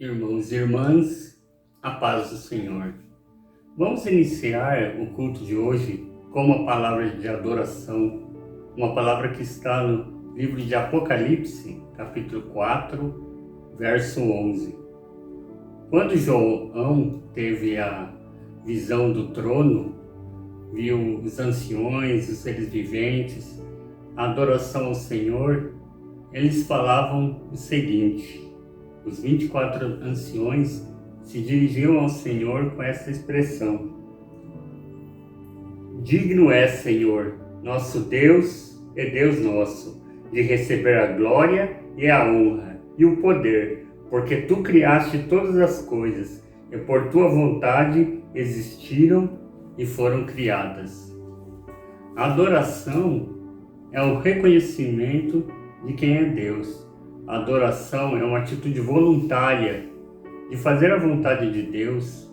Irmãos e irmãs, a paz do Senhor. Vamos iniciar o culto de hoje com uma palavra de adoração, uma palavra que está no livro de Apocalipse, capítulo 4, verso 11. Quando João teve a visão do trono, viu os anciões, os seres viventes, a adoração ao Senhor, eles falavam o seguinte: os 24 anciões se dirigiam ao Senhor com essa expressão: digno é, Senhor, nosso Deus e Deus nosso, de receber a glória e a honra e o poder, porque tu criaste todas as coisas e por tua vontade existiram e foram criadas. A adoração é o reconhecimento de quem é Deus. A adoração é uma atitude voluntária de fazer a vontade de Deus,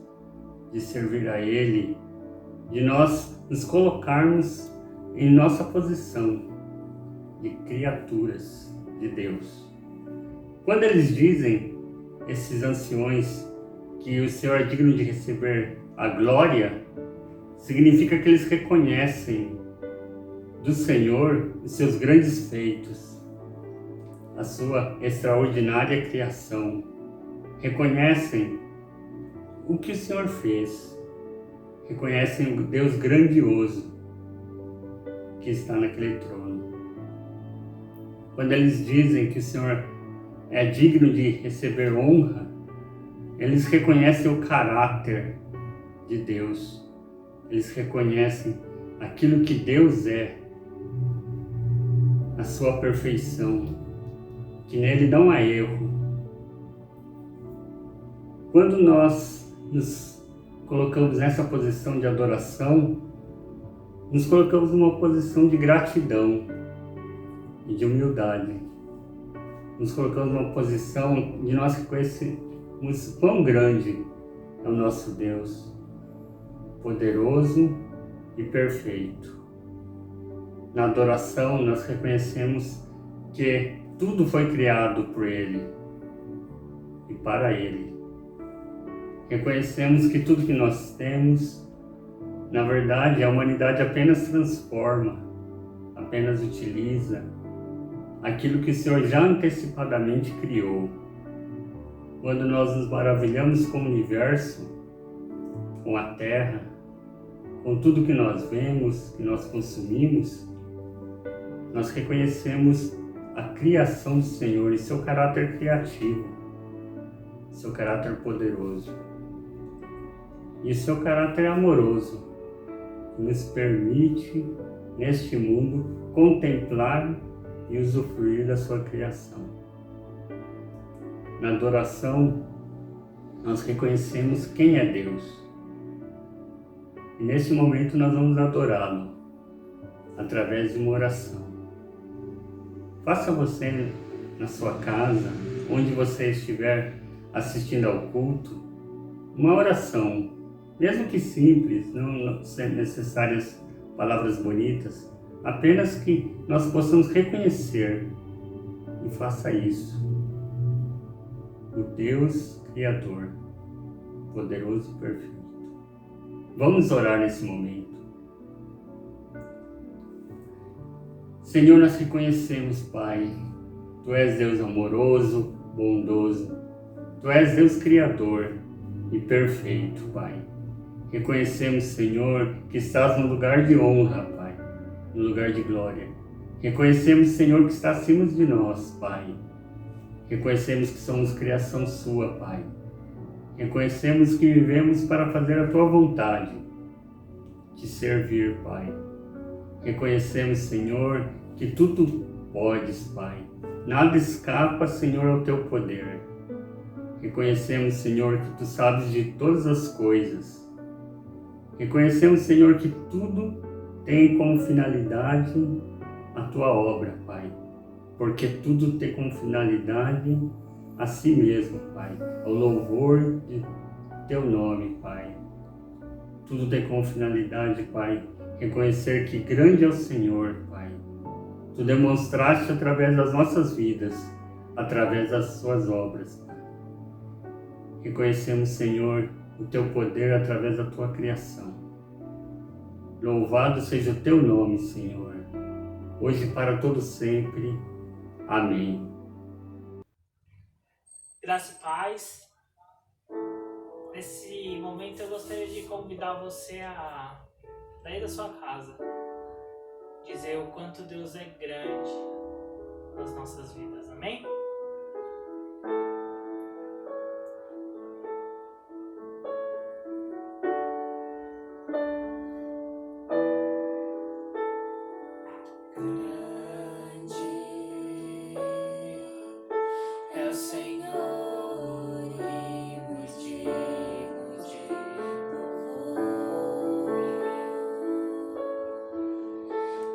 de servir a Ele, de nós nos colocarmos em nossa posição de criaturas de Deus. Quando eles dizem, esses anciões, que o Senhor é digno de receber a glória, significa que eles reconhecem do Senhor os seus grandes feitos, a sua extraordinária criação. Reconhecem o que o Senhor fez, reconhecem o Deus grandioso que está naquele trono. Quando eles dizem que o Senhor é digno de receber honra, eles reconhecem o caráter de Deus, eles reconhecem aquilo que Deus é, a sua perfeição, que nele não há erro. Quando nós nos colocamos nessa posição de adoração, nos colocamos numa posição de gratidão e de humildade. Nos colocamos numa posição de nós reconhecermos quão grande é o nosso Deus, poderoso e perfeito. Na adoração, nós reconhecemos que tudo foi criado por Ele e para Ele. Reconhecemos que tudo que nós temos, na verdade, a humanidade apenas transforma, apenas utiliza aquilo que o Senhor já antecipadamente criou. Quando nós nos maravilhamos com o universo, com a terra, com tudo que nós vemos, que nós consumimos, nós reconhecemos a criação do Senhor e seu caráter criativo, seu caráter poderoso e seu caráter amoroso, que nos permite, neste mundo, contemplar e usufruir da sua criação. Na adoração, nós reconhecemos quem é Deus. E nesse momento nós vamos adorá-lo através de uma oração. Faça você, na sua casa, onde você estiver assistindo ao culto, uma oração, mesmo que simples, não sendo necessárias palavras bonitas, apenas que nós possamos reconhecer, e faça isso, o Deus Criador, poderoso e perfeito. Vamos orar nesse momento. Senhor, nós reconhecemos, Pai, Tu és Deus amoroso, bondoso, Tu és Deus Criador e perfeito, Pai. Reconhecemos, Senhor, que estás no lugar de honra, Pai, no lugar de glória. Reconhecemos, Senhor, que está acima de nós, Pai. Reconhecemos que somos criação Sua, Pai. Reconhecemos que vivemos para fazer a Tua vontade, te servir, Pai. Reconhecemos, Senhor, que tudo podes, Pai. Nada escapa, Senhor, ao Teu poder. Reconhecemos, Senhor, que Tu sabes de todas as coisas. Reconhecemos, Senhor, que tudo tem como finalidade a Tua obra, Pai. Porque tudo tem como finalidade a Si mesmo, Pai. Ao louvor de Teu nome, Pai. Tudo tem como finalidade, Pai, reconhecer que grande é o Senhor, Pai. Tu demonstraste através das nossas vidas, através das Suas obras, Pai. Reconhecemos, Senhor, o Teu poder através da Tua criação. Louvado seja o Teu nome, Senhor, hoje e para todo sempre. Amém. Graça e paz. Nesse momento eu gostaria de convidar você a sair da sua casa, dizer o quanto Deus é grande nas nossas vidas, amém?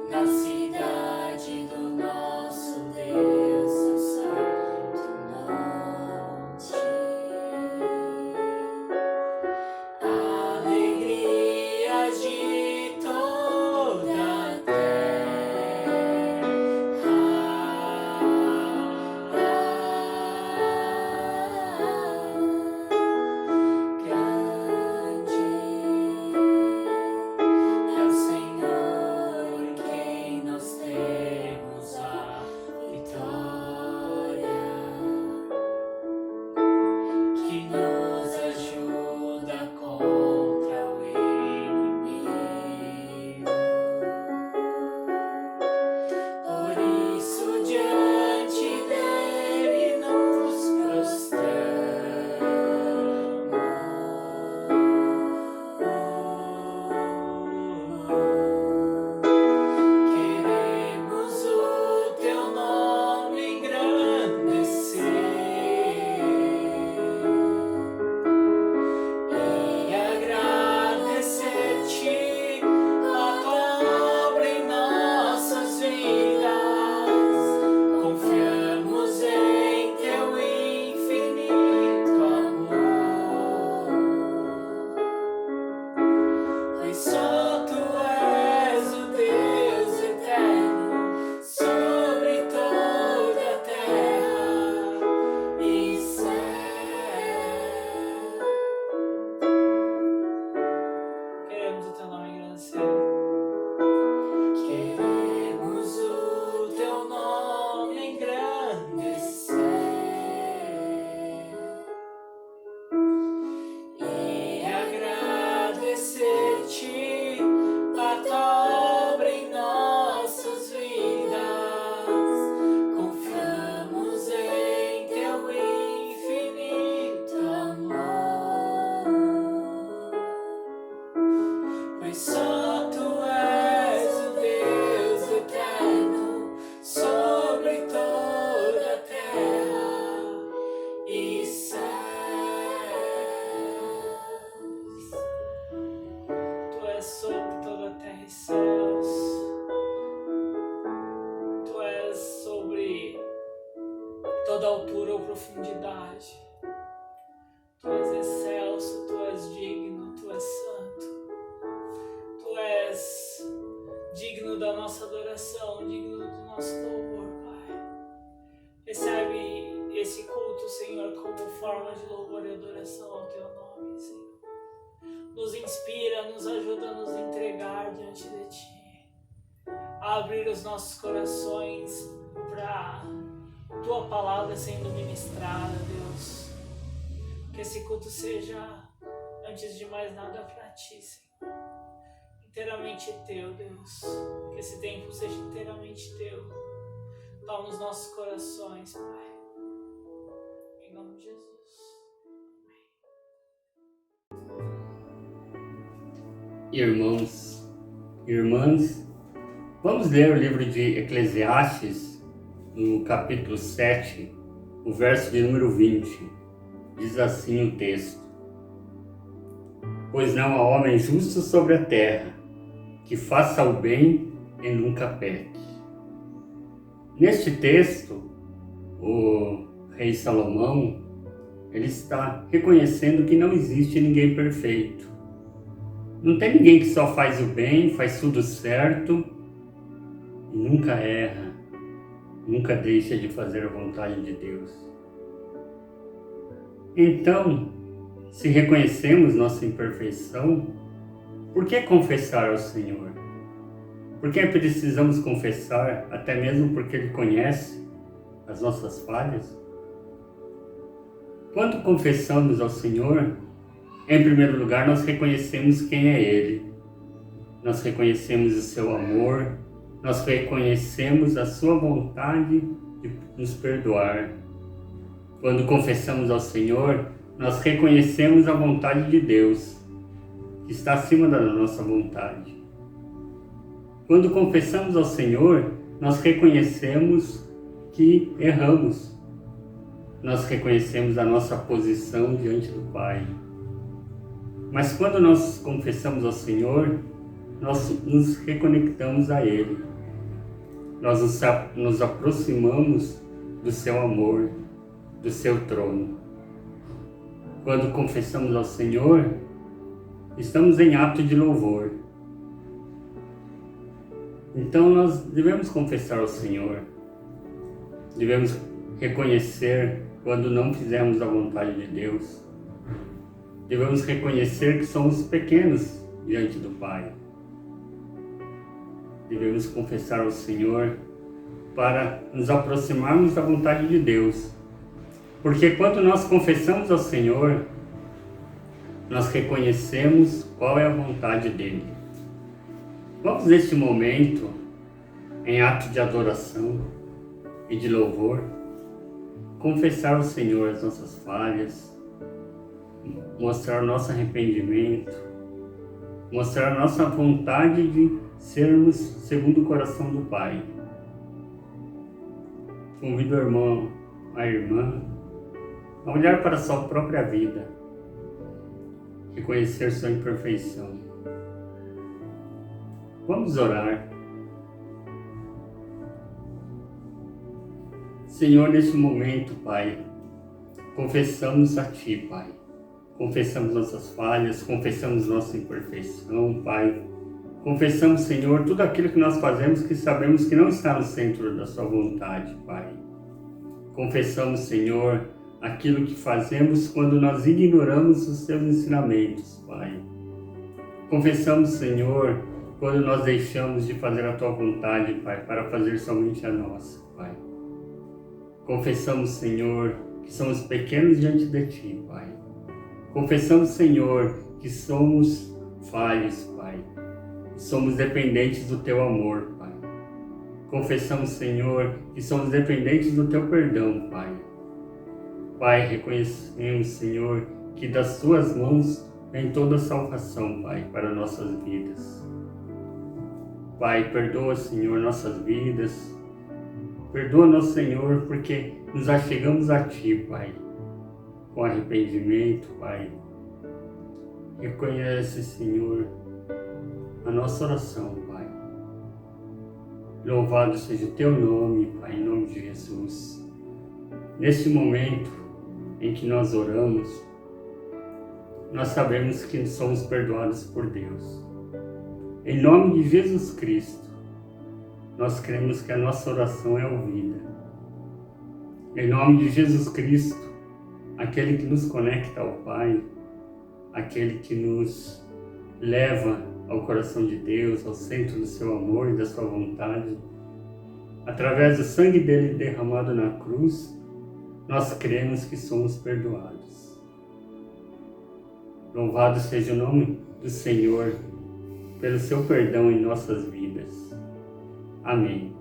Na cidade do nosso Deus, seu santo monte, alegria de toda a terra, grande é o Senhor, quem nós temos a vitória, que nos ajuda contra o inimigo. Por isso diante dele nos prostramos. Queremos o teu nome engrandecer e agradecer-te a tua obra em nossas vidas. Confiamos em teu infinito amor, pois só tu és o Deus eterno sobre toda a terra e céu. Queremos o teu nome agradecer. Queremos o teu nome engrandecer e agradecer-te a tua obra em nossas vidas. Confiamos em teu infinito amor, pois só tu és o Deus eterno sobre toda a terra e céus. Tu és sobre toda a terra e céus. Tu és sobre toda altura ou profundidade. Tu és excelso, tu és digno, tu és santo. Tu és digno da nossa adoração, digno do nosso louvor, Pai. Recebe esse culto, Senhor, como forma de louvor e adoração ao teu nome, Senhor. Nos inspira, nos ajuda a nos entregar diante de ti, a abrir os nossos corações para tua palavra sendo ministrada, Deus. Que esse culto seja, antes de mais nada, para ti, Senhor. Inteiramente teu, Deus. Que esse tempo seja inteiramente teu. Toma os nossos corações, Pai. Em nome de Jesus. Irmãos, irmãs, vamos ler o livro de Eclesiastes, no capítulo 7, o verso de número 20. Diz assim o texto: pois não há homem justo sobre a terra, que faça o bem e nunca peque. Neste texto, o rei Salomão, ele está reconhecendo que não existe ninguém perfeito. Não tem ninguém que só faz o bem, faz tudo certo e nunca erra, nunca deixa de fazer a vontade de Deus. Então, se reconhecemos nossa imperfeição, por que confessar ao Senhor? Por que precisamos confessar, até mesmo porque Ele conhece as nossas falhas? Quando confessamos ao Senhor, em primeiro lugar, nós reconhecemos quem é Ele. Nós reconhecemos o seu amor, nós reconhecemos a sua vontade de nos perdoar. Quando confessamos ao Senhor, nós reconhecemos a vontade de Deus, que está acima da nossa vontade. Quando confessamos ao Senhor, nós reconhecemos que erramos. Nós reconhecemos a nossa posição diante do Pai. Mas quando nós confessamos ao Senhor, nós nos reconectamos a Ele. Nós nos aproximamos do seu amor, do seu trono. Quando confessamos ao Senhor, estamos em ato de louvor. Então nós devemos confessar ao Senhor. Devemos reconhecer quando não fizemos a vontade de Deus. Devemos reconhecer que somos pequenos diante do Pai. Devemos confessar ao Senhor para nos aproximarmos da vontade de Deus. Porque quando nós confessamos ao Senhor, nós reconhecemos qual é a vontade dEle. Vamos neste momento, em ato de adoração e de louvor, confessar ao Senhor as nossas falhas, mostrar o nosso arrependimento, mostrar a nossa vontade de sermos segundo o coração do Pai. Convido o irmão, a irmã, a olhar para a sua própria vida, reconhecer sua imperfeição. Vamos orar. Senhor, neste momento, Pai, confessamos a Ti, Pai. Confessamos nossas falhas, confessamos nossa imperfeição, Pai. Confessamos, Senhor, tudo aquilo que nós fazemos que sabemos que não está no centro da Sua vontade, Pai. Confessamos, Senhor, aquilo que fazemos quando nós ignoramos os Teus ensinamentos, Pai. Confessamos, Senhor, quando nós deixamos de fazer a Tua vontade, Pai, para fazer somente a nossa, Pai. Confessamos, Senhor, que somos pequenos diante de Ti, Pai. Confessamos, Senhor, que somos falhos, Pai. Somos dependentes do Teu amor, Pai. Confessamos, Senhor, que somos dependentes do Teu perdão, Pai. Pai, reconhecemos, Senhor, que das Tuas mãos vem toda a salvação, Pai, para nossas vidas. Pai, perdoa, Senhor, nossas vidas. Perdoa-nos, Senhor, porque nos achegamos a Ti, Pai, com arrependimento, Pai. Reconhece, Senhor, a nossa oração, Pai. Louvado seja o Teu nome, Pai, em nome de Jesus. Neste momento em que nós oramos, nós sabemos que somos perdoados por Deus. Em nome de Jesus Cristo, nós cremos que a nossa oração é ouvida. Em nome de Jesus Cristo, aquele que nos conecta ao Pai, aquele que nos leva ao coração de Deus, ao centro do seu amor e da sua vontade, através do sangue dele derramado na cruz, nós cremos que somos perdoados. Louvado seja o nome do Senhor pelo seu perdão em nossas vidas. Amém.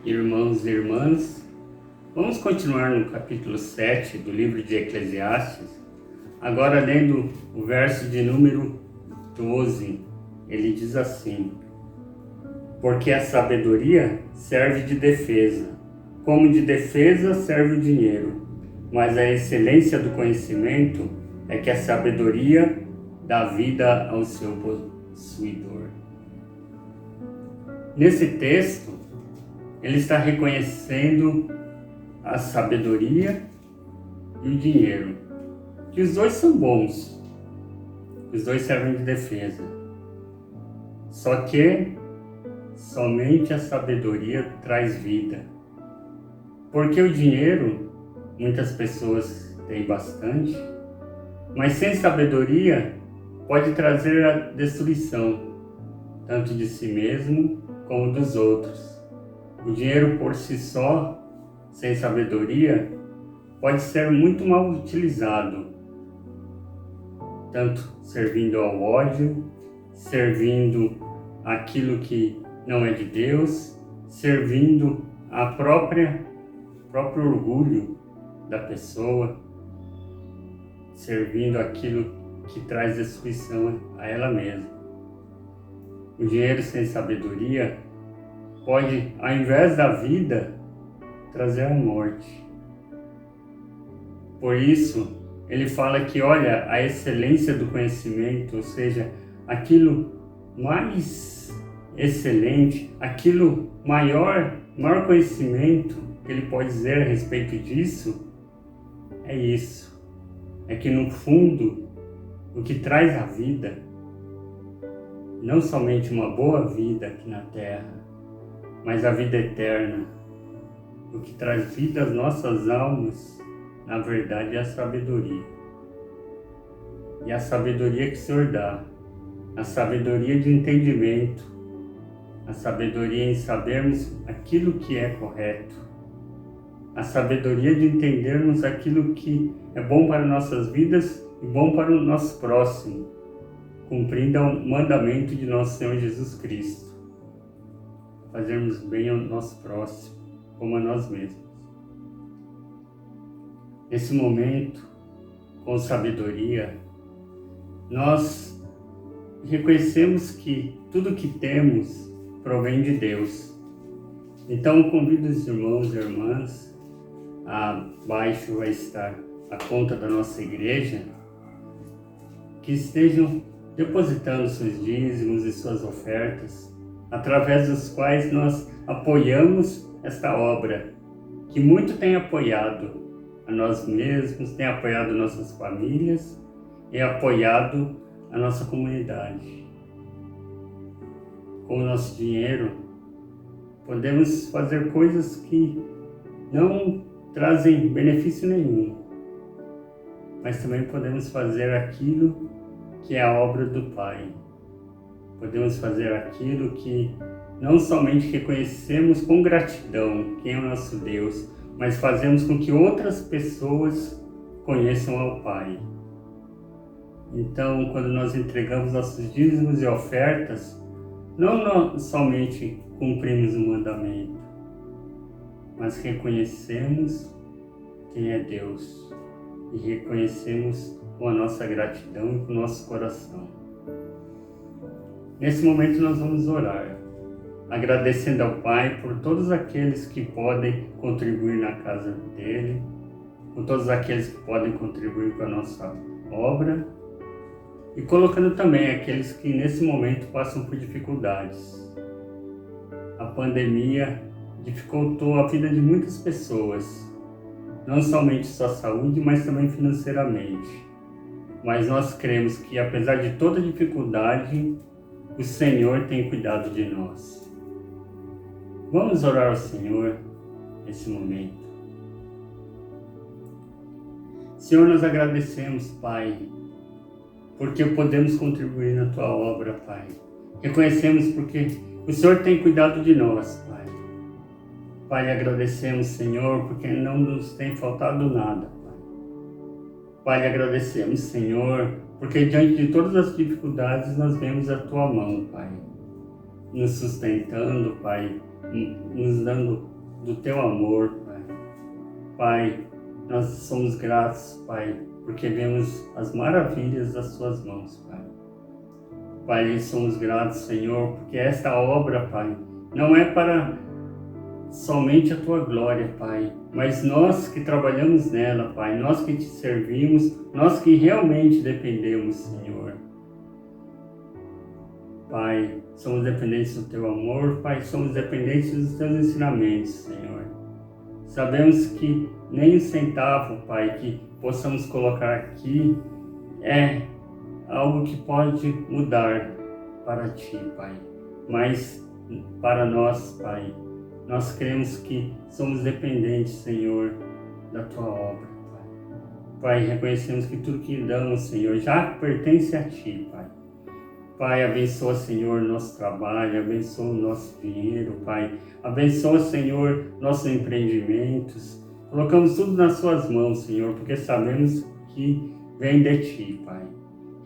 Irmãos e irmãs, vamos continuar no capítulo 7 do livro de Eclesiastes, agora lendo o verso de número 12. Ele diz assim: porque a sabedoria serve de defesa como de defesa serve o dinheiro, mas a excelência do conhecimento é que a sabedoria dá vida ao seu possuidor. Nesse texto, ele está reconhecendo a sabedoria e o dinheiro, que os dois são bons, os dois servem de defesa. Só que somente a sabedoria traz vida. Porque o dinheiro, muitas pessoas têm bastante, mas sem sabedoria pode trazer a destruição, tanto de si mesmo como dos outros. O dinheiro por si só, sem sabedoria, pode ser muito mal utilizado, tanto servindo ao ódio, servindo aquilo que não é de Deus, servindo a próprio orgulho da pessoa, servindo aquilo que traz destruição a ela mesma. O dinheiro sem sabedoria pode, ao invés da vida, trazer a morte. Por isso, ele fala que, olha, a excelência do conhecimento, ou seja, aquilo mais excelente, aquilo maior conhecimento que ele pode dizer a respeito disso, é isso. É que no fundo, o que traz a vida, não somente uma boa vida aqui na terra, mas a vida eterna, o que traz vida às nossas almas, na verdade é a sabedoria. E a sabedoria que o Senhor dá, a sabedoria de entendimento, a sabedoria em sabermos aquilo que é correto, a sabedoria de entendermos aquilo que é bom para nossas vidas e bom para o nosso próximo, cumprindo o mandamento de nosso Senhor Jesus Cristo. Fazermos bem ao nosso próximo, como a nós mesmos. Nesse momento, com sabedoria, nós reconhecemos que tudo que temos provém de Deus. Então, convido os irmãos e irmãs, abaixo vai estar a conta da nossa igreja, que estejam depositando seus dízimos e suas ofertas, através dos quais nós apoiamos esta obra, que muito tem apoiado a nós mesmos, tem apoiado nossas famílias e apoiado a nossa comunidade. Com o nosso dinheiro, podemos fazer coisas que não trazem benefício nenhum, mas também podemos fazer aquilo que é a obra do Pai. Podemos fazer aquilo que não somente reconhecemos com gratidão quem é o nosso Deus, mas fazemos com que outras pessoas conheçam ao Pai. Então, quando nós entregamos nossos dízimos e ofertas, não somente cumprimos o mandamento, mas reconhecemos quem é Deus e reconhecemos com a nossa gratidão e com o nosso coração. Nesse momento nós vamos orar, agradecendo ao Pai por todos aqueles que podem contribuir na casa dele, por todos aqueles que podem contribuir com a nossa obra, e colocando também aqueles que nesse momento passam por dificuldades. A pandemia dificultou a vida de muitas pessoas, não somente sua saúde, mas também financeiramente. Mas nós cremos que, apesar de toda dificuldade, o Senhor tem cuidado de nós. Vamos orar ao Senhor nesse momento. Senhor, nós agradecemos, Pai, porque podemos contribuir na Tua obra, Pai. Reconhecemos porque o Senhor tem cuidado de nós, Pai. Pai, agradecemos, Senhor, porque não nos tem faltado nada, Pai. Pai, agradecemos, Senhor, porque diante de todas as dificuldades nós vemos a Tua mão, Pai, nos sustentando, Pai, nos dando do Teu amor, Pai. Pai, nós somos gratos, Pai, porque vemos as maravilhas das Suas mãos, Pai. Pai, somos gratos, Senhor, porque esta obra, Pai, não é para somente a tua glória, Pai. Mas nós que trabalhamos nela, Pai, nós que te servimos, nós que realmente dependemos, Senhor. Pai, somos dependentes do teu amor, Pai, somos dependentes dos teus ensinamentos, Senhor. Sabemos que nem um centavo, Pai, que possamos colocar aqui é algo que pode mudar para ti, Pai. Mas para nós, Pai, nós cremos que somos dependentes, Senhor, da tua obra, Pai. Pai, reconhecemos que tudo que damos, Senhor, já pertence a ti, Pai. Pai, abençoa, Senhor, nosso trabalho, abençoa o nosso dinheiro, Pai. Abençoa, Senhor, nossos empreendimentos. Colocamos tudo nas suas mãos, Senhor, porque sabemos que vem de ti, Pai.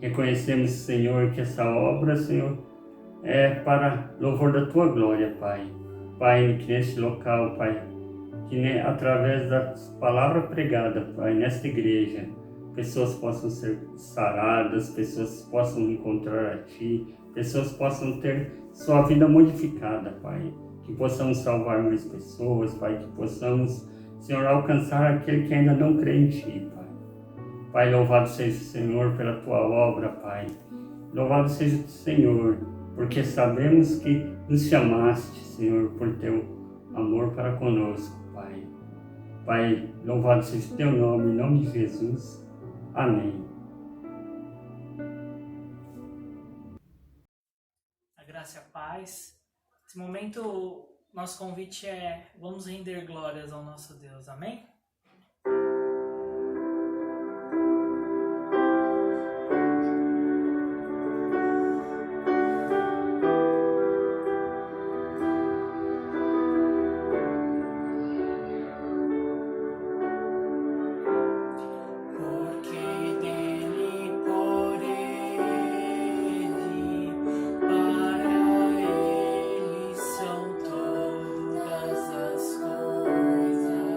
Reconhecemos, Senhor, que essa obra, Senhor, é para louvor da tua glória, Pai. Pai, que neste local, Pai, que através da palavra pregada, Pai, nesta igreja, pessoas possam ser saradas, pessoas possam encontrar a Ti, pessoas possam ter sua vida modificada, Pai. Que possamos salvar mais pessoas, Pai, que possamos, Senhor, alcançar aquele que ainda não crê em Ti, Pai. Pai, louvado seja o Senhor pela Tua obra, Pai. Louvado seja o Senhor, porque sabemos que nos chamaste, Senhor, por Teu amor para conosco, Pai. Pai, louvado seja o Teu nome, em nome de Jesus. Amém. A graça e a paz. Nesse momento, nosso convite é: vamos render glórias ao nosso Deus. Amém? Para ele são todas as coisas.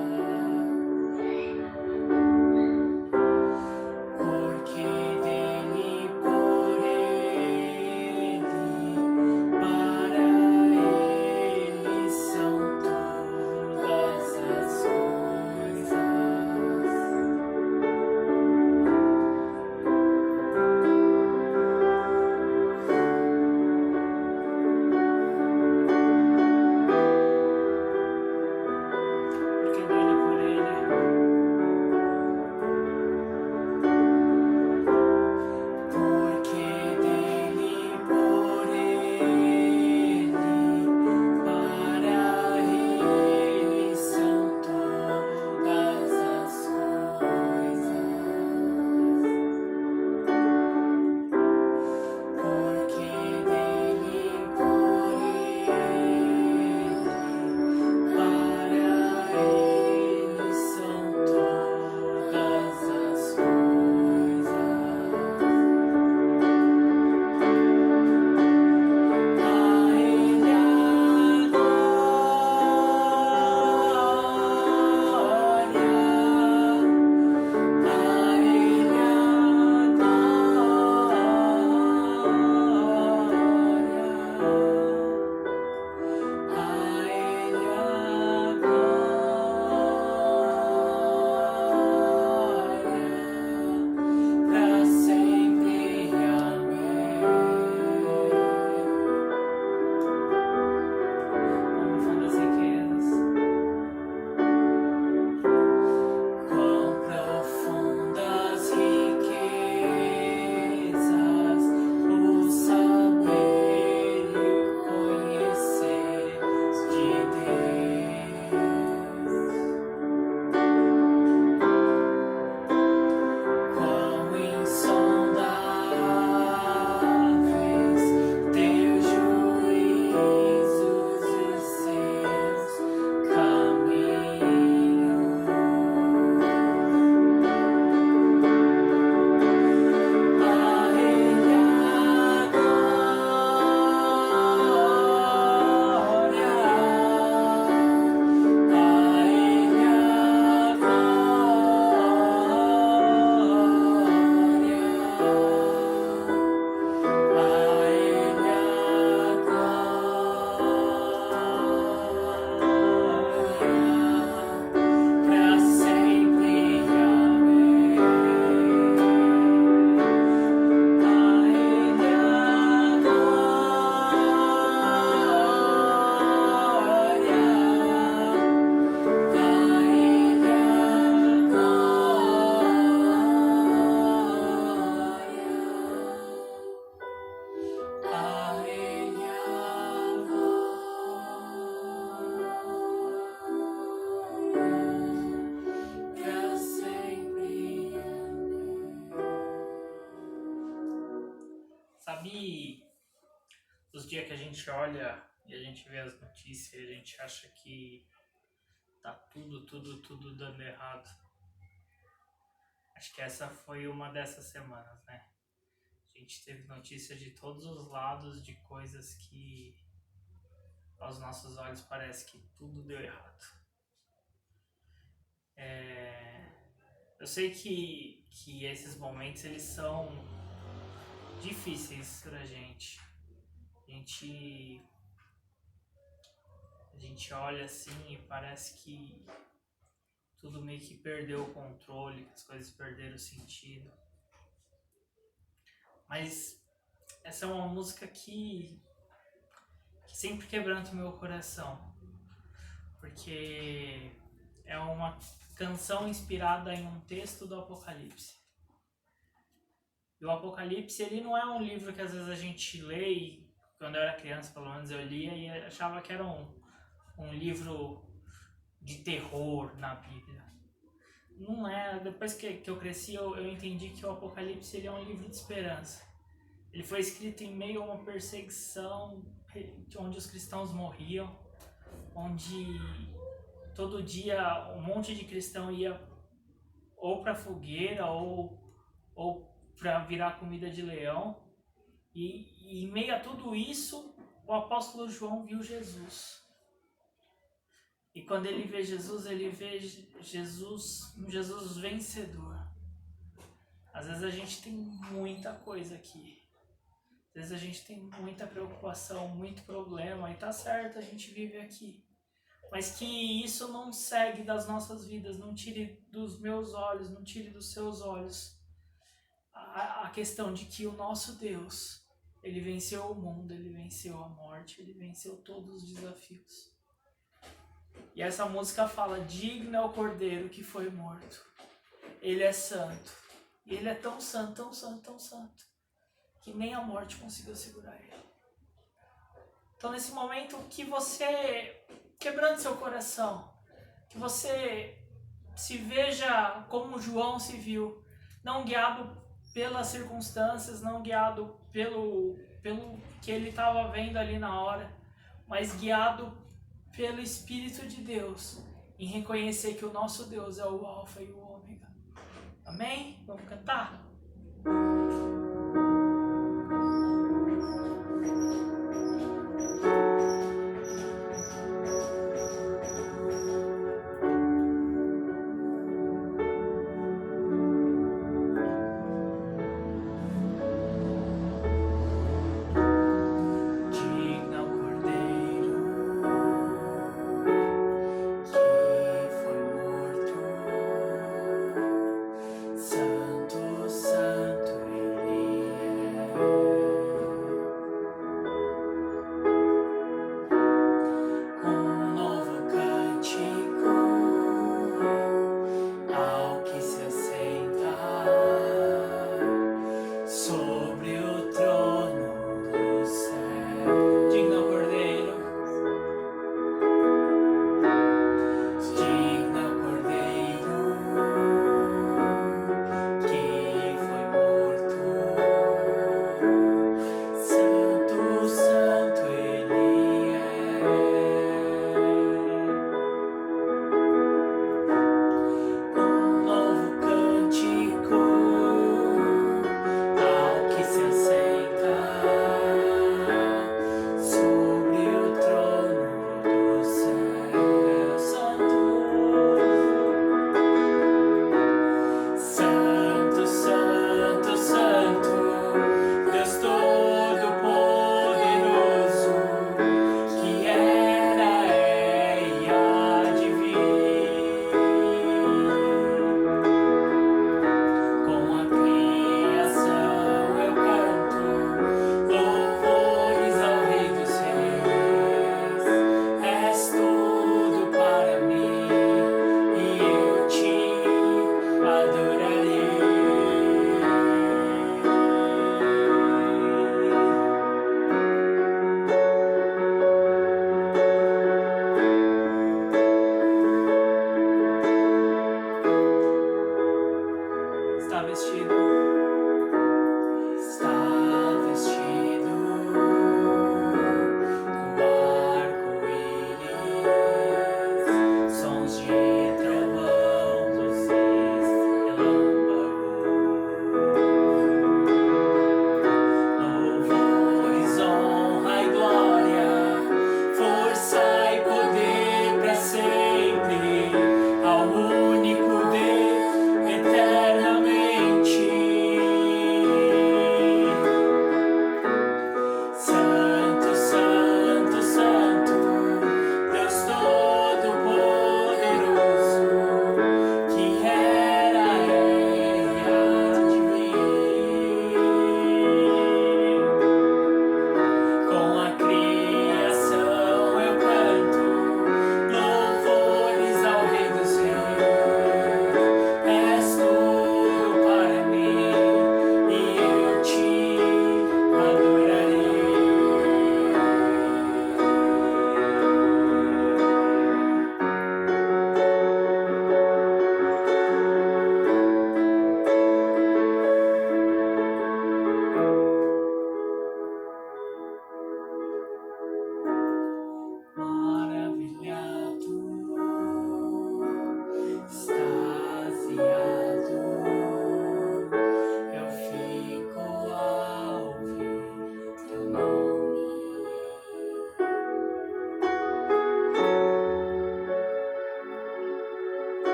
dia que a gente olha e a gente vê as notícias e a gente acha que tá tudo dando errado. Acho que essa foi uma dessas semanas, né? A gente teve notícia de todos os lados de coisas que aos nossos olhos parece que tudo deu errado. Eu sei que esses momentos eles são difíceis pra gente. A gente olha assim e parece que tudo meio que perdeu o controle, que as coisas perderam o sentido. Mas essa é uma música que sempre quebranta o meu coração, porque é uma canção inspirada em um texto do Apocalipse. E o Apocalipse, ele não é um livro que às vezes a gente lê, e quando eu era criança, pelo menos eu lia e achava que era um livro de terror na Bíblia. Não é. Depois que eu cresci, eu entendi que o Apocalipse ele é um livro de esperança. Ele foi escrito em meio a uma perseguição onde os cristãos morriam, onde todo dia um monte de cristão ia ou para fogueira ou para virar comida de leão. E em meio a tudo isso, o apóstolo João viu Jesus. E quando ele vê Jesus, ele vê um Jesus vencedor. Às vezes a gente tem muita coisa aqui. Às vezes a gente tem muita preocupação, muito problema. E tá certo, a gente vive aqui. Mas que isso não segue das nossas vidas, não tire dos meus olhos, não tire dos seus olhos a questão de que o nosso Deus, ele venceu o mundo, ele venceu a morte, ele venceu todos os desafios. E essa música fala: digno é o Cordeiro que foi morto. Ele é santo. E ele é tão santo, tão santo, tão santo, que nem a morte conseguiu segurar ele. Então nesse momento que você, quebrando seu coração, que você se veja como João se viu, não guiado pelas circunstâncias, não guiado pelo que ele estava vendo ali na hora, mas guiado pelo Espírito de Deus, em reconhecer que o nosso Deus é o Alfa e o Ômega. Amém? Vamos cantar?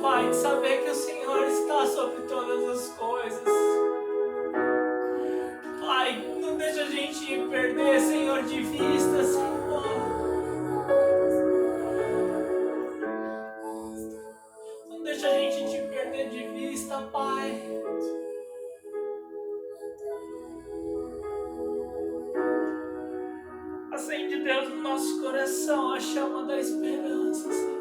Pai, de saber que o Senhor está sobre todas as coisas. Pai, não deixa a gente perder, Senhor, de vista, Senhor. Não deixa a gente te perder de vista, Pai. Acende, Deus, no nosso coração a chama da esperança, Senhor.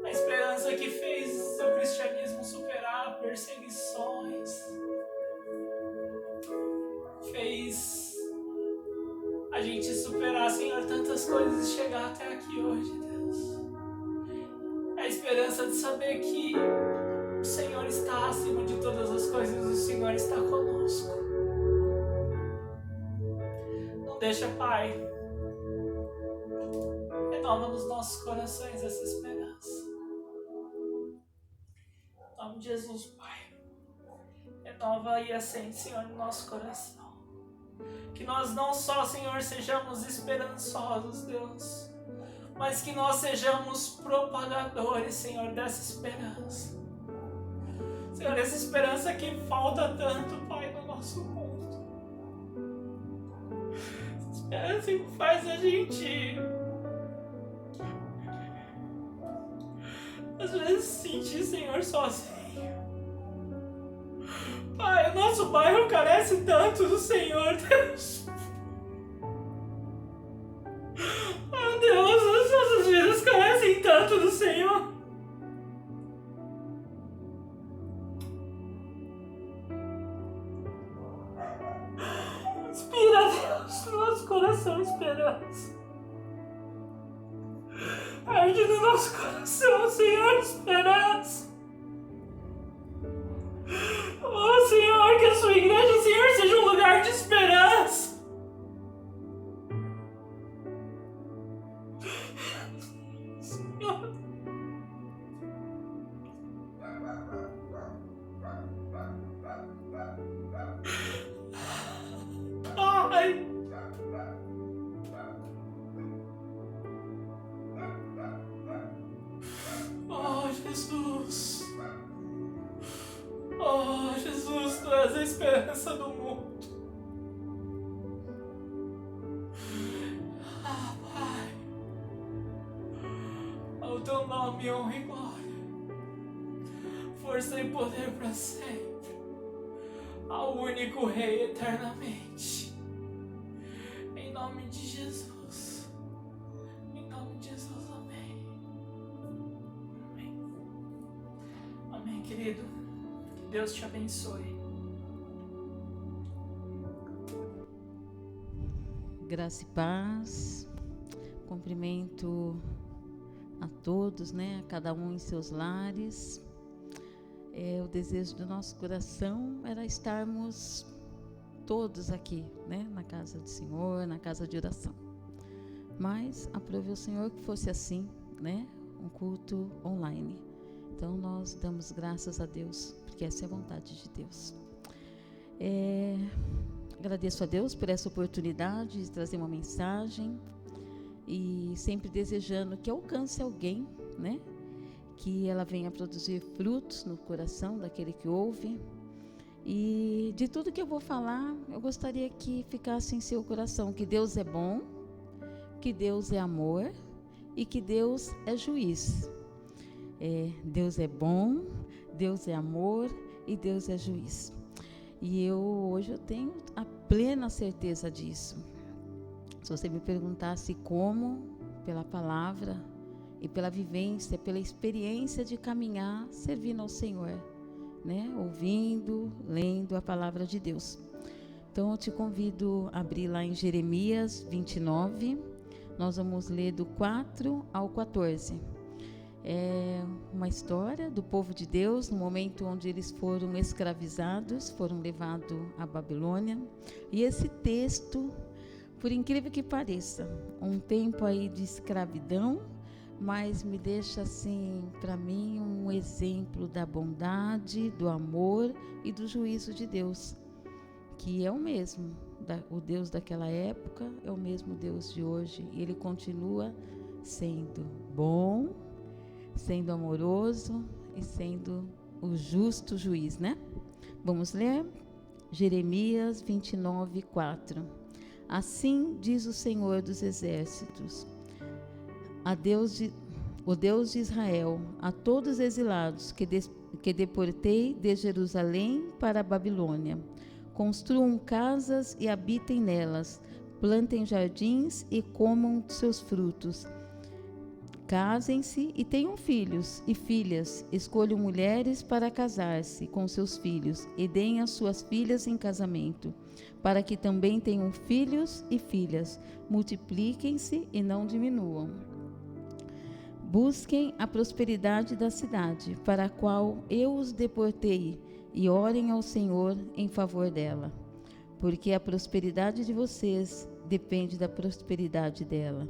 A esperança que fez o cristianismo superar perseguições. Fez a gente superar, Senhor, tantas coisas e chegar até aqui hoje, Deus. A esperança de saber que o Senhor está acima de todas as coisas, o Senhor está conosco. Não deixa, Pai, renova nos nossos corações essa esperança. Em nome de Jesus, Pai, renova e acende, Senhor, no nosso coração. Que nós não só, Senhor, sejamos esperançosos, Deus, mas que nós sejamos propagadores, Senhor, dessa esperança. Senhor, essa esperança que falta tanto, Pai, no nosso mundo. Essa esperança que faz a gente, às vezes, sentir, Senhor, sozinho. Pai, o nosso bairro carece tanto do Senhor, Deus. Oh, Deus, as nossas vidas carecem tanto do Senhor. Inspira, Deus, no nosso coração esperança. Arde no nosso coração, Senhor, esperança. Oh, Senhor, que a sua igreja, Senhor, seja um lugar de esperança. Senhor. Pai. Oh, Jesus. Oh, Jesus, Tu és a esperança do mundo. Ah, Pai. Ao Teu nome, honra e glória, força e poder para sempre, ao único Rei eternamente. Em nome de Jesus. Em nome de Jesus, amém. Amém. Amém, querido. Que Deus te abençoe. Graça e paz. Cumprimento a todos, né? A cada um em seus lares. O desejo do nosso coração era estarmos todos aqui, né? Na casa do Senhor, na casa de oração. Mas aprove o Senhor que fosse assim, né? Um culto online. Então nós damos graças a Deus, porque essa é a vontade de Deus. Agradeço a Deus por essa oportunidade de trazer uma mensagem e sempre desejando que alcance alguém, né? Que ela venha produzir frutos no coração daquele que ouve. E de tudo que eu vou falar, eu gostaria que ficasse em seu coração que Deus é bom, que Deus é amor e que Deus é juiz. Deus é bom, Deus é amor e Deus é juiz. E hoje eu tenho a plena certeza disso. Se você me perguntasse como, pela palavra e pela vivência, pela experiência de caminhar servindo ao Senhor, né? Ouvindo, lendo a palavra de Deus. Então eu te convido a abrir lá em Jeremias 29, nós vamos ler do 4 ao 14. É uma história do povo de Deus no momento onde eles foram escravizados, foram levados à Babilônia. E esse texto, por incrível que pareça, um tempo aí de escravidão, mas me deixa assim, para mim, um exemplo da bondade, do amor e do juízo de Deus, que é o mesmo, o Deus daquela época é o mesmo Deus de hoje, e Ele continua sendo bom, sendo amoroso e sendo o justo juiz, né? Vamos ler Jeremias 29, 4. Assim diz o Senhor dos Exércitos, o Deus de Israel, a todos os exilados que deportei de Jerusalém para a Babilônia. Construam casas e habitem nelas, plantem jardins e comam seus frutos. Casem-se e tenham filhos e filhas, escolham mulheres para casar-se com seus filhos e deem as suas filhas em casamento, para que também tenham filhos e filhas, multipliquem-se e não diminuam. Busquem a prosperidade da cidade, para a qual eu os deportei, e orem ao Senhor em favor dela, porque a prosperidade de vocês depende da prosperidade dela.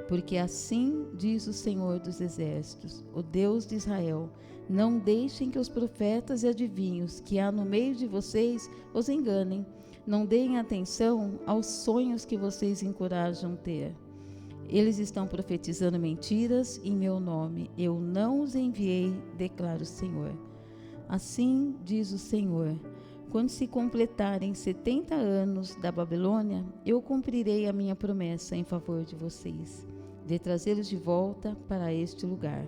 Porque assim diz o Senhor dos Exércitos, o Deus de Israel: não deixem que os profetas e adivinhos que há no meio de vocês os enganem. Não deem atenção aos sonhos que vocês encorajam ter. Eles estão profetizando mentiras em meu nome. Eu não os enviei, declara o Senhor. Assim diz o Senhor: quando se completarem 70 anos da Babilônia, eu cumprirei a minha promessa em favor de vocês, de trazê-los de volta para este lugar.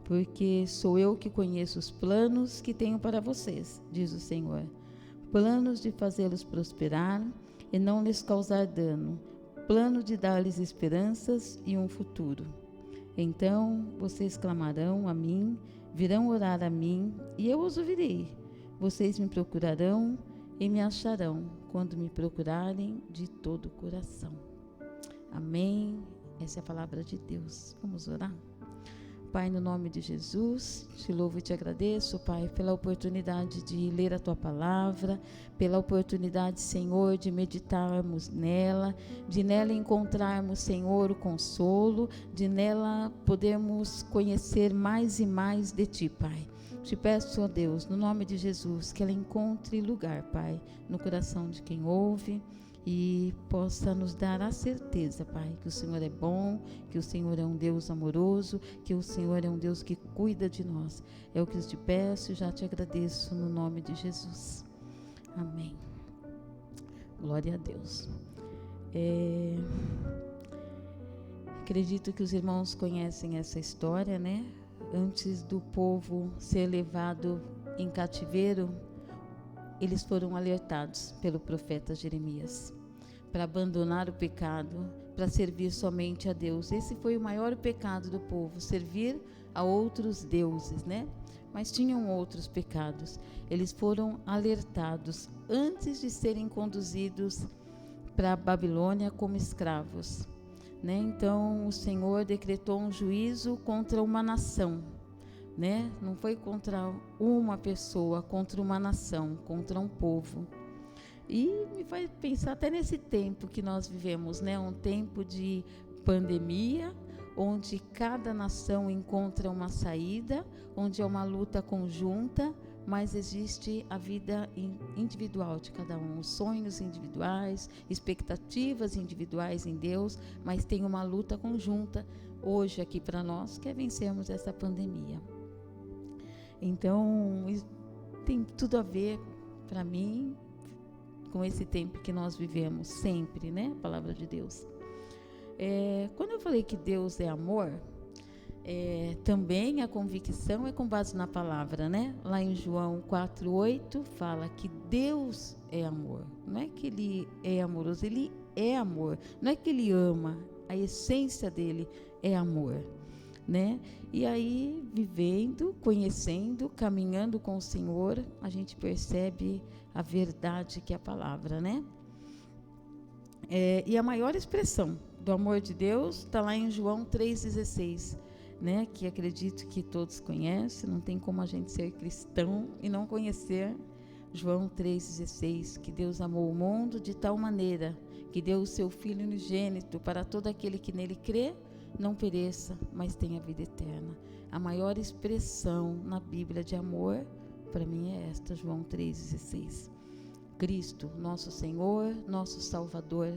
Porque sou eu que conheço os planos que tenho para vocês, diz o Senhor. Planos de fazê-los prosperar e não lhes causar dano. Plano de dar-lhes esperanças e um futuro. Então vocês clamarão a mim, virão orar a mim, e eu os ouvirei. Vocês me procurarão e me acharão, quando me procurarem de todo o coração. Amém. Essa é a palavra de Deus. Vamos orar? Pai, no nome de Jesus, te louvo e te agradeço, Pai, pela oportunidade de ler a Tua palavra, pela oportunidade, Senhor, de meditarmos nela, de nela encontrarmos, Senhor, o consolo, de nela podermos conhecer mais e mais de Ti, Pai. Te peço, ó Deus, no nome de Jesus, que ela encontre lugar, Pai, no coração de quem ouve, e possa nos dar a certeza, Pai, que o Senhor é bom, que o Senhor é um Deus amoroso, que o Senhor é um Deus que cuida de nós. É o que eu te peço e já te agradeço no nome de Jesus. Amém. Glória a Deus. Acredito que os irmãos conhecem essa história, né? Antes do povo ser levado em cativeiro, eles foram alertados pelo profeta Jeremias para abandonar o pecado, para servir somente a Deus. Esse foi o maior pecado do povo, servir a outros deuses, né? Mas tinham outros pecados. Eles foram alertados antes de serem conduzidos para a Babilônia como escravos, né? Então o Senhor decretou um juízo contra uma nação, né? Não foi contra uma pessoa, contra uma nação, contra um povo. E me faz pensar até nesse tempo que nós vivemos, né? Um tempo de pandemia, onde cada nação encontra uma saída, onde é uma luta conjunta, mas existe a vida individual de cada um, os sonhos individuais, expectativas individuais em Deus, mas tem uma luta conjunta hoje aqui para nós, que é vencermos essa pandemia. Então, tem tudo a ver, para mim, com esse tempo que nós vivemos sempre, né? A palavra de Deus. Quando eu falei que Deus é amor, também a convicção é com base na palavra, né? Lá em João 4:8 fala que Deus é amor. Não é que Ele é amoroso, Ele é amor. Não é que Ele ama, a essência dele é amor, né? E aí, vivendo, conhecendo, caminhando com o Senhor, a gente percebe a verdade que é a palavra, né? E a maior expressão do amor de Deus está lá em João 3,16, né? Que acredito que todos conhecem, não tem como a gente ser cristão e não conhecer João 3,16, que Deus amou o mundo de tal maneira que deu o seu Filho unigênito para todo aquele que nele crê, não pereça, mas tenha vida eterna. A maior expressão na Bíblia de amor, para mim, é esta, João 3,16. Cristo, nosso Senhor, nosso Salvador,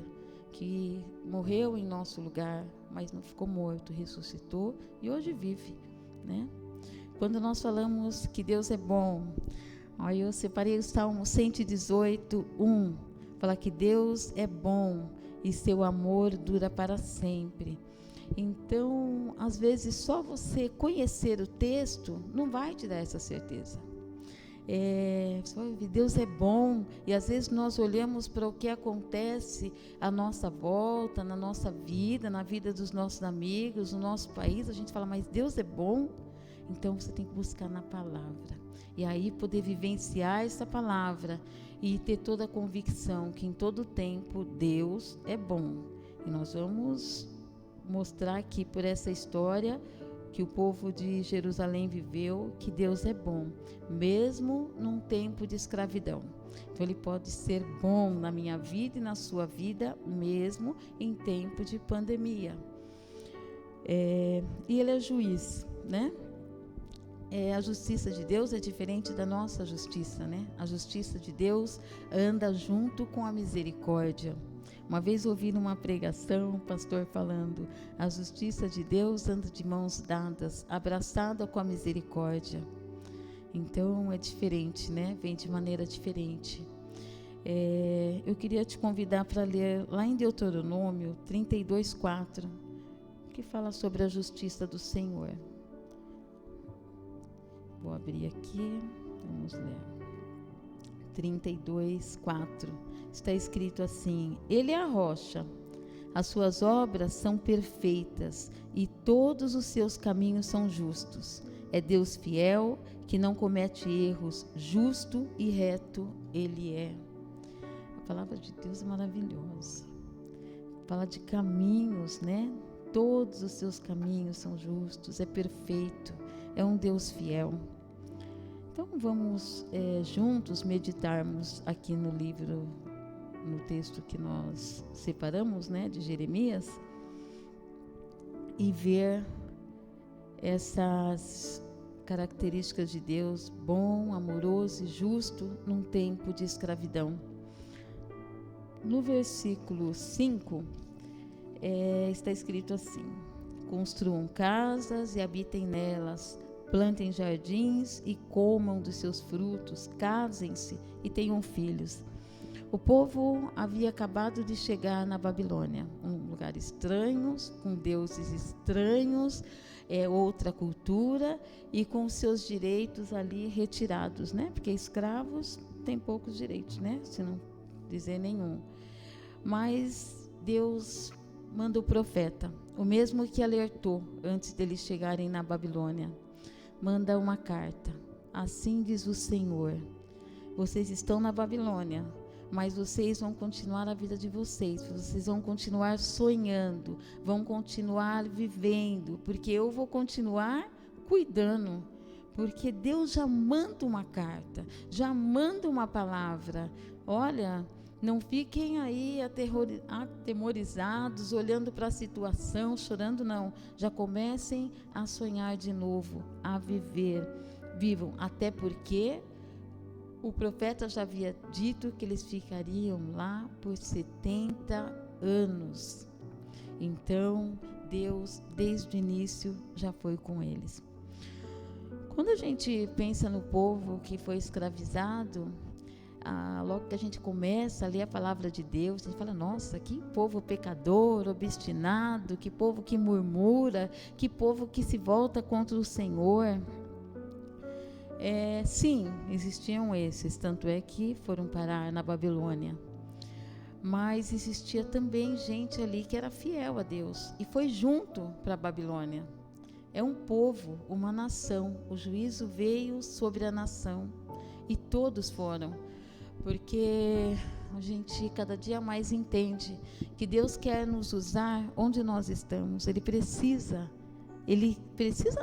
que morreu em nosso lugar, mas não ficou morto, ressuscitou e hoje vive. né? Quando nós falamos que Deus é bom, aí eu separei o Salmo 118, 1, fala que Deus é bom e seu amor dura para sempre. Então, às vezes, só você conhecer o texto não vai te dar essa certeza. Deus é bom, e às vezes nós olhamos para o que acontece à nossa volta, na nossa vida, na vida dos nossos amigos, no nosso país, a gente fala, mas Deus é bom? Então você tem que buscar na palavra, e aí poder vivenciar essa palavra e ter toda a convicção que em todo tempo Deus é bom. E nós vamos mostrar aqui por essa história que o povo de Jerusalém viveu, que Deus é bom, mesmo num tempo de escravidão. Então Ele pode ser bom na minha vida e na sua vida, mesmo em tempo de pandemia. E Ele é juiz, né? A justiça de Deus é diferente da nossa justiça, né? A justiça de Deus anda junto com a misericórdia. Uma vez ouvi numa pregação, o pastor falando, a justiça de Deus anda de mãos dadas, abraçada com a misericórdia. Então é diferente, né? Vem de maneira diferente. Eu queria te convidar para ler lá em Deuteronômio 32:4, que fala sobre a justiça do Senhor. Vou abrir aqui, vamos ler. 32:4. Está escrito assim: Ele é a rocha, as suas obras são perfeitas e todos os seus caminhos são justos. É Deus fiel, que não comete erros, justo e reto Ele é. A palavra de Deus é maravilhosa. Fala de caminhos, né? Todos os seus caminhos são justos, é perfeito, é um Deus fiel. Então vamos juntos meditarmos aqui no livro, no texto que nós separamos, né, de Jeremias, e ver essas características de Deus bom, amoroso e justo num tempo de escravidão. No versículo 5 está escrito assim: construam casas e habitem nelas, plantem jardins e comam dos seus frutos, casem-se e tenham filhos. O povo havia acabado de chegar na Babilônia, um lugar estranho, com deuses estranhos, outra cultura e com seus direitos ali retirados, né? Porque escravos têm poucos direitos, né? Se não dizer nenhum. Mas Deus manda o profeta, o mesmo que alertou antes deles chegarem na Babilônia. Manda uma carta. Assim diz o Senhor: vocês estão na Babilônia, mas vocês vão continuar a vida de vocês vão continuar sonhando, vão continuar vivendo, porque eu vou continuar cuidando, porque Deus já manda uma carta, já manda uma palavra. Olha, não fiquem aí atemorizados, olhando para a situação, chorando, não. Já comecem a sonhar de novo, a viver. Vivam, até porque o profeta já havia dito que eles ficariam lá por 70 anos. Então, Deus, desde o início, já foi com eles. Quando a gente pensa no povo que foi escravizado, logo que a gente começa a ler a palavra de Deus, a gente fala, nossa, que povo pecador, obstinado, que povo que murmura, que povo que se volta contra o Senhor. Sim, existiam esses, tanto é que foram parar na Babilônia. Mas existia também gente ali que era fiel a Deus e foi junto para a Babilônia. É um povo, uma nação, o juízo veio sobre a nação e todos foram. Porque a gente cada dia mais entende que Deus quer nos usar onde nós estamos. Ele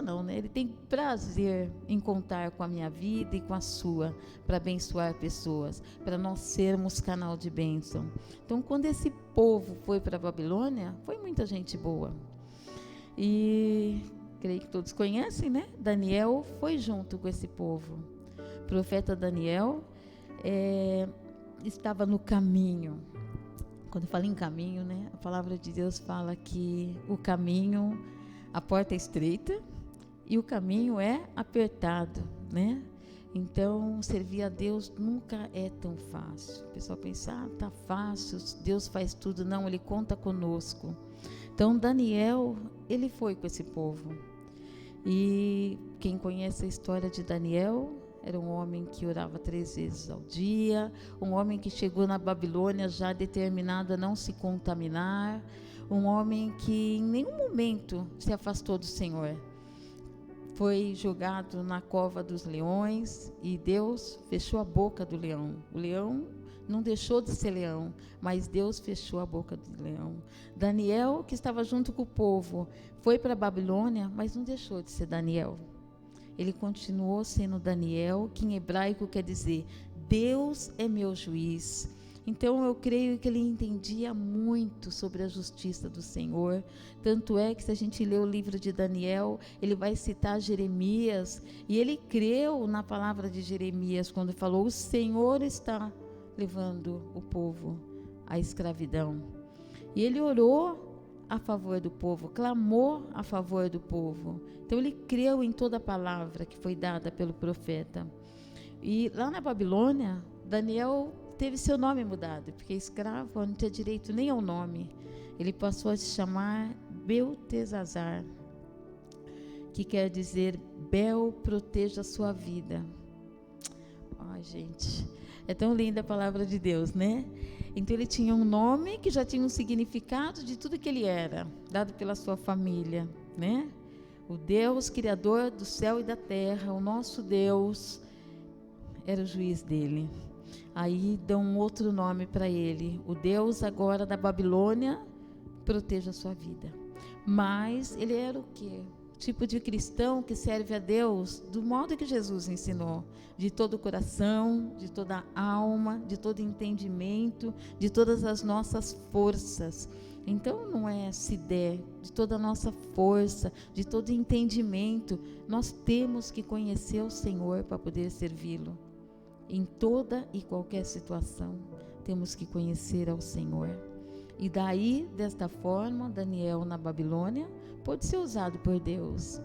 não, né? Ele tem prazer em contar com a minha vida e com a sua, para abençoar pessoas, para nós sermos canal de bênção. Então, quando esse povo foi para a Babilônia, foi muita gente boa. E creio que todos conhecem, né? Daniel foi junto com esse povo. O profeta Daniel estava no caminho. Quando eu falo em caminho, né, a palavra de Deus fala que o caminho, a porta é estreita e o caminho é apertado, né? Então, servir a Deus nunca é tão fácil. O pessoal pensa, tá fácil, Deus faz tudo. Não, Ele conta conosco. Então, Daniel, ele foi com esse povo. E quem conhece a história de Daniel, era um homem que orava 3 vezes ao dia, um homem que chegou na Babilônia já determinado a não se contaminar, um homem que em nenhum momento se afastou do Senhor. Foi jogado na cova dos leões e Deus fechou a boca do leão. O leão não deixou de ser leão, mas Deus fechou a boca do leão. Daniel, que estava junto com o povo, foi para a Babilônia, mas não deixou de ser Daniel. Ele continuou sendo Daniel, que em hebraico quer dizer, Deus é meu juiz. Então eu creio que ele entendia muito sobre a justiça do Senhor. Tanto é que se a gente ler o livro de Daniel, ele vai citar Jeremias, e ele creu na palavra de Jeremias, quando falou, o Senhor está levando o povo à escravidão. E ele orou a favor do povo, clamou a favor do povo. Então ele creu em toda a palavra que foi dada pelo profeta. E lá na Babilônia, Daniel teve seu nome mudado, porque escravo não tinha direito nem ao nome. Ele passou a se chamar Beltesazar, que quer dizer Bel proteja a sua vida. Ai, gente, é tão linda a palavra de Deus, né? Então ele tinha um nome que já tinha um significado de tudo que ele era, dado pela sua família, né? O Deus criador do céu e da terra, o nosso Deus, era o juiz dele. Aí dão um outro nome para ele, o Deus agora da Babilônia proteja a sua vida. Mas ele era o quê? Tipo de cristão que serve a Deus do modo que Jesus ensinou, de todo o coração, de toda a alma, de todo entendimento, de todas as nossas forças. Então não é se der, de toda a nossa força, de todo entendimento, nós temos que conhecer o Senhor para poder servi-lo. Em toda e qualquer situação, temos que conhecer ao Senhor. E daí, desta forma, Daniel na Babilônia pôde ser usado por Deus.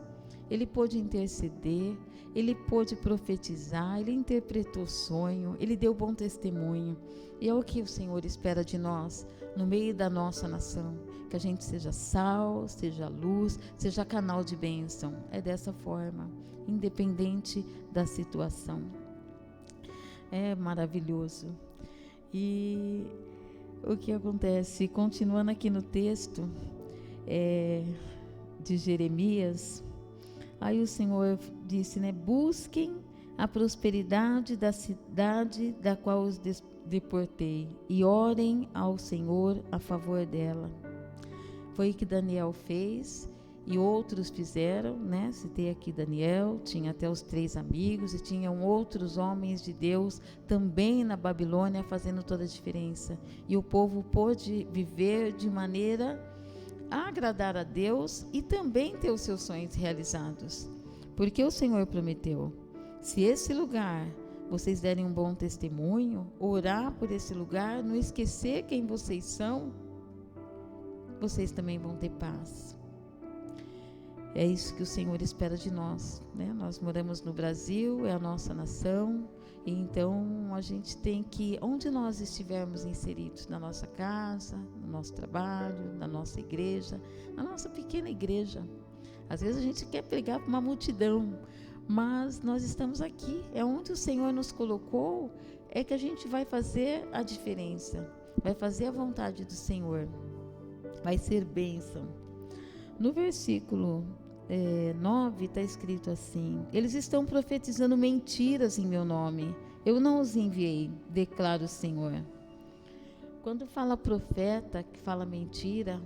Ele pôde interceder, ele pôde profetizar, ele interpretou sonho, ele deu bom testemunho. E é o que o Senhor espera de nós, no meio da nossa nação. Que a gente seja sal, seja luz, seja canal de bênção. É dessa forma, independente da situação. É maravilhoso. E o que acontece, continuando aqui no texto de Jeremias, aí o Senhor disse, né, busquem a prosperidade da cidade da qual os deportei e orem ao Senhor a favor dela. Foi o que Daniel fez e outros fizeram, né? Citei aqui Daniel, tinha até os 3 amigos e tinham outros homens de Deus também na Babilônia fazendo toda a diferença. E o povo pôde viver de maneira a agradar a Deus e também ter os seus sonhos realizados. Porque o Senhor prometeu, se esse lugar vocês derem um bom testemunho, orar por esse lugar, não esquecer quem vocês são, vocês também vão ter paz. É isso que o Senhor espera de nós, né? Nós moramos no Brasil, é a nossa nação, e então a gente tem que, onde nós estivermos inseridos, na nossa casa, no nosso trabalho, na nossa igreja, na nossa pequena igreja. Às vezes a gente quer pregar para uma multidão, mas nós estamos aqui, é onde o Senhor nos colocou, é que a gente vai fazer a diferença, vai fazer a vontade do Senhor, vai ser bênção. No versículo 9 está escrito assim, eles estão profetizando mentiras em meu nome, eu não os enviei, declara o Senhor. Quando fala profeta que fala mentira,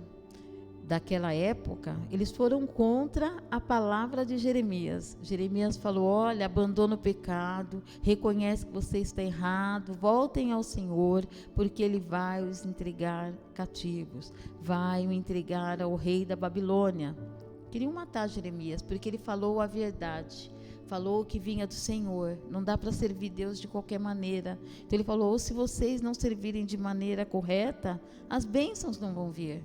daquela época, eles foram contra a palavra de Jeremias. Jeremias falou, olha, abandona o pecado, reconhece que você está errado, voltem ao Senhor, porque Ele vai os entregar cativos, vai o entregar ao rei da Babilônia. Queriam matar Jeremias, porque ele falou a verdade, falou que vinha do Senhor, não dá para servir Deus de qualquer maneira. Então ele falou, se vocês não servirem de maneira correta, as bênçãos não vão vir.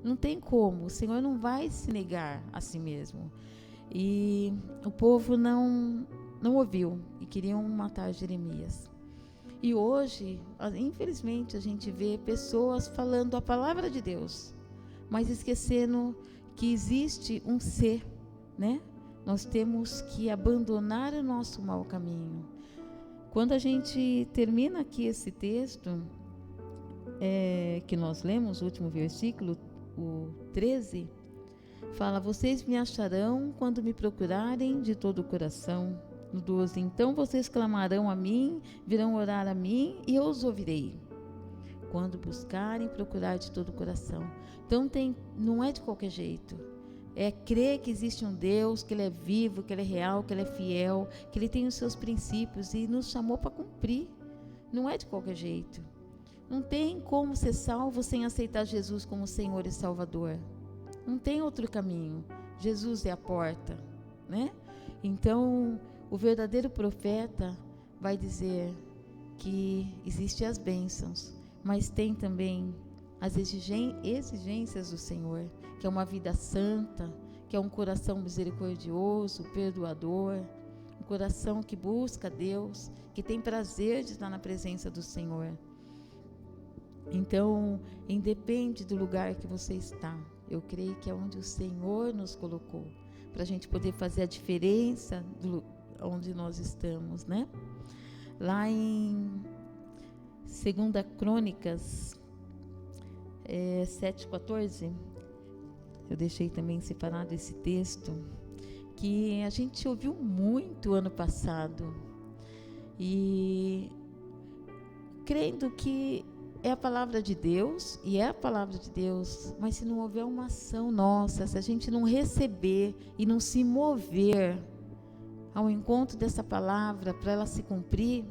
Não tem como, o Senhor não vai se negar a si mesmo. E o povo não ouviu e queriam matar Jeremias. E hoje, infelizmente, a gente vê pessoas falando a palavra de Deus, mas esquecendo que existe um ser, né? Nós temos que abandonar o nosso mau caminho. Quando a gente termina aqui esse texto, que nós lemos, o último versículo, o 13, fala: vocês me acharão quando me procurarem de todo o coração. No 12, então vocês clamarão a mim, virão orar a mim e eu os ouvirei. Quando buscarem procurar de todo o coração. Então não é de qualquer jeito. É crer que existe um Deus, que Ele é vivo, que Ele é real, que Ele é fiel, que Ele tem os seus princípios e nos chamou para cumprir. Não é de qualquer jeito. Não tem como ser salvo sem aceitar Jesus como Senhor e Salvador. Não tem outro caminho. Jesus é a porta, né? Então, o verdadeiro profeta vai dizer que existem as bênçãos, mas tem também as exigências do Senhor, que é uma vida santa, que é um coração misericordioso, perdoador, um coração que busca Deus, que tem prazer de estar na presença do Senhor. Então, independe do lugar que você está, eu creio que é onde o Senhor nos colocou, para a gente poder fazer a diferença onde nós estamos, né? Lá em 2 Crônicas 7:14, eu deixei também separado esse texto, que a gente ouviu muito ano passado, e crendo que é a palavra de Deus, e é a palavra de Deus, mas se não houver uma ação nossa, se a gente não receber e não se mover ao encontro dessa palavra para ela se cumprir,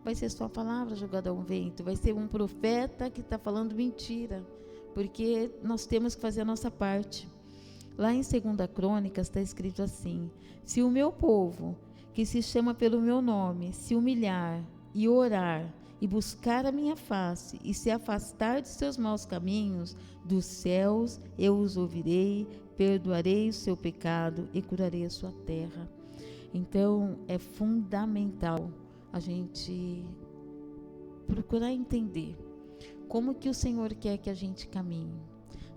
vai ser só a palavra jogada ao vento, vai ser um profeta que está falando mentira, porque nós temos que fazer a nossa parte. Lá em 2 Crônicas está escrito assim: se o meu povo, que se chama pelo meu nome, se humilhar e orar e buscar a minha face e se afastar de seus maus caminhos, dos céus eu os ouvirei, perdoarei o seu pecado e curarei a sua terra. Então é fundamental a gente procurar entender como que o Senhor quer que a gente caminhe,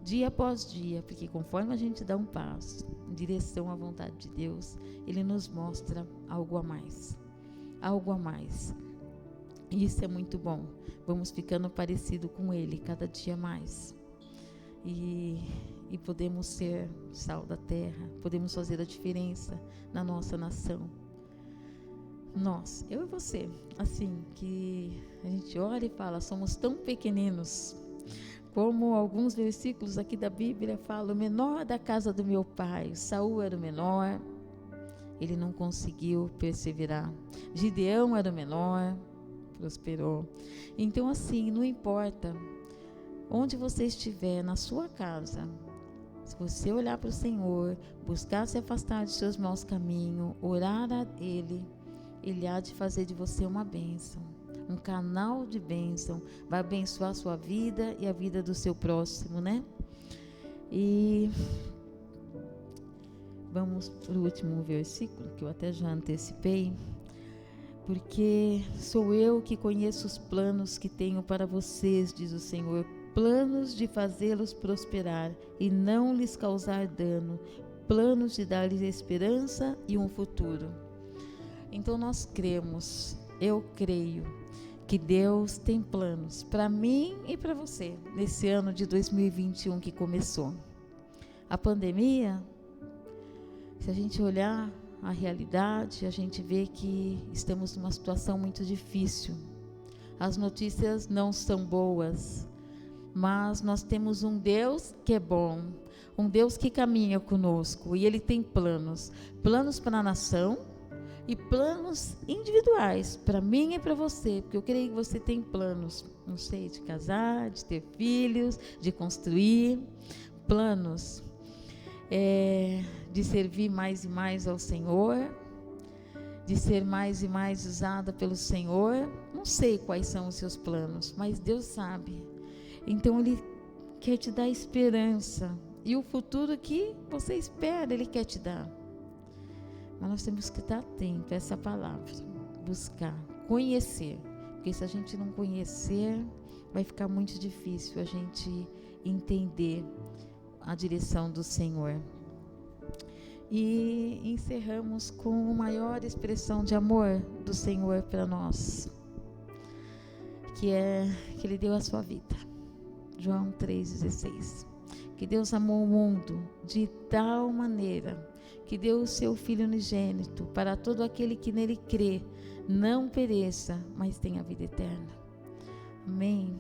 dia após dia, porque conforme a gente dá um passo em direção à vontade de Deus, Ele nos mostra algo a mais, algo a mais. E isso é muito bom. Vamos ficando parecido com Ele cada dia mais. E podemos ser sal da terra, podemos fazer a diferença na nossa nação. Nós, eu e você, assim, que a gente olha e fala, somos tão pequeninos, como alguns versículos aqui da Bíblia falam: o menor da casa do meu pai, Saul era o menor, ele não conseguiu perseverar. Gideão era o menor, prosperou. Então, assim, não importa onde você estiver, na sua casa, se você olhar para o Senhor, buscar se afastar de seus maus caminhos, orar a Ele, Ele há de fazer de você uma bênção, um canal de bênção, vai abençoar a sua vida e a vida do seu próximo, né? E vamos para o último versículo, que eu até já antecipei. Porque sou eu que conheço os planos que tenho para vocês, diz o Senhor, planos de fazê-los prosperar e não lhes causar dano, planos de dar-lhes esperança e um futuro. Então nós cremos, eu creio, que Deus tem planos para mim e para você, nesse ano de 2021 que começou. A pandemia, se a gente olhar a realidade, a gente vê que estamos numa situação muito difícil. As notícias não são boas, mas nós temos um Deus que é bom, um Deus que caminha conosco, e Ele tem planos para a nação e planos individuais, para mim e para você, porque eu creio que você tem planos, não sei, de casar, de ter filhos, de construir, planos de servir mais e mais ao Senhor, de ser mais e mais usada pelo Senhor. Não sei quais são os seus planos, mas Deus sabe. Então Ele quer te dar esperança, e o futuro que você espera, Ele quer te dar. Mas nós temos que estar atento a essa palavra, buscar, conhecer. Porque se a gente não conhecer, vai ficar muito difícil a gente entender a direção do Senhor. E encerramos com a maior expressão de amor do Senhor para nós, que é que Ele deu a sua vida. João 3,16. Que Deus amou o mundo de tal maneira que deu o seu Filho unigênito para todo aquele que nele crê, não pereça, mas tenha vida eterna. Amém.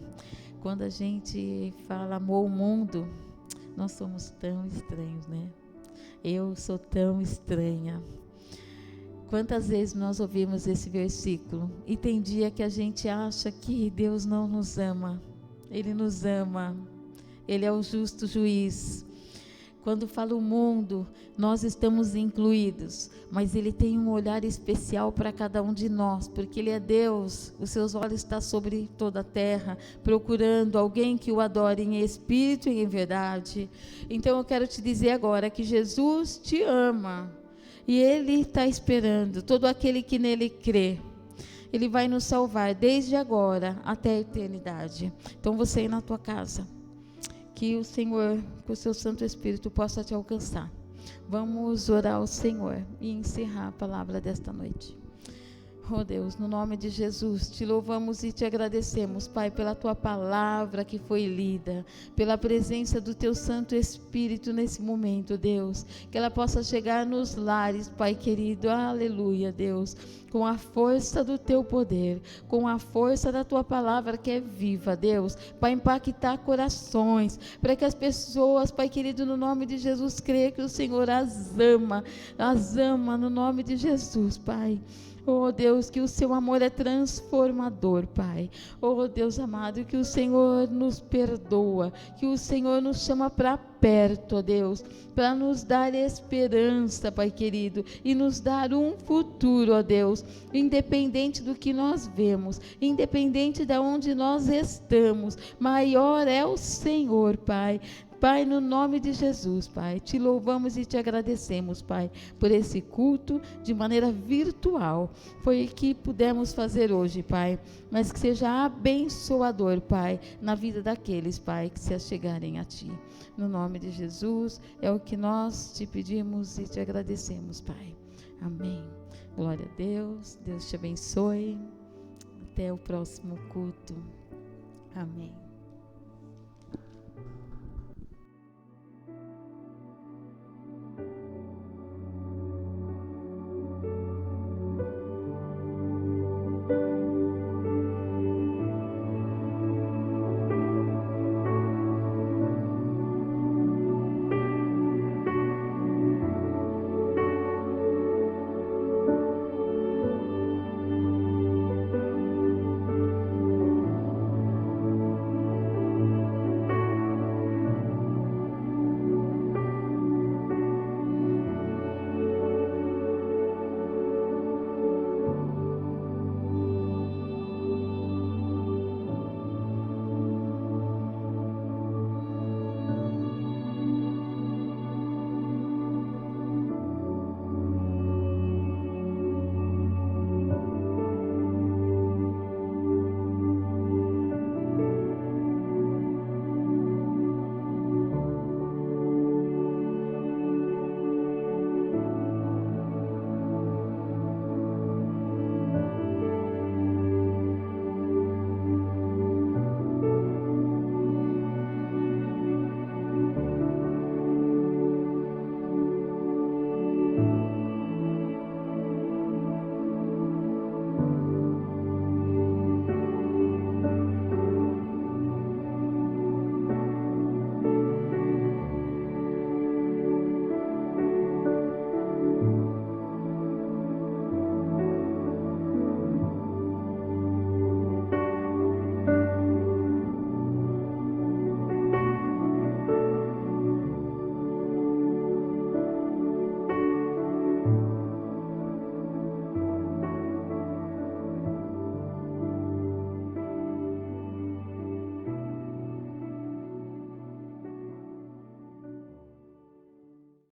Quando a gente fala amou o mundo, nós somos tão estranhos, né? Eu sou tão estranha. Quantas vezes nós ouvimos esse versículo e tem dia que a gente acha que Deus não nos ama. Ele nos ama. Ele é o justo juiz. Quando fala o mundo, nós estamos incluídos, mas Ele tem um olhar especial para cada um de nós, porque Ele é Deus, os seus olhos estão sobre toda a terra, procurando alguém que o adore em espírito e em verdade. Então eu quero te dizer agora que Jesus te ama, e Ele está esperando todo aquele que nele crê. Ele vai nos salvar desde agora até a eternidade. Então você aí na tua casa, que o Senhor, com o seu Santo Espírito, possa te alcançar. Vamos orar ao Senhor e encerrar a palavra desta noite. Oh Deus, no nome de Jesus, te louvamos e te agradecemos, Pai, pela tua palavra que foi lida, pela presença do teu Santo Espírito nesse momento, Deus, que ela possa chegar nos lares, Pai querido, aleluia, Deus, com a força do teu poder, com a força da tua palavra que é viva, Deus, para impactar corações, para que as pessoas, Pai querido, no nome de Jesus, creiam que o Senhor as ama no nome de Jesus, Pai. Oh Deus, que o seu amor é transformador, Pai. Oh Deus amado, que o Senhor nos perdoa, que o Senhor nos chama para perto, ó Deus, para nos dar esperança, Pai querido, e nos dar um futuro, ó Deus, independente do que nós vemos, independente de onde nós estamos, maior é o Senhor, Pai. Pai, no nome de Jesus, Pai, te louvamos e te agradecemos, Pai, por esse culto de maneira virtual. Foi o que pudemos fazer hoje, Pai, mas que seja abençoador, Pai, na vida daqueles, Pai, que se achegarem a Ti. No nome de Jesus, é o que nós te pedimos e te agradecemos, Pai. Amém. Glória a Deus, Deus te abençoe. Até o próximo culto. Amém.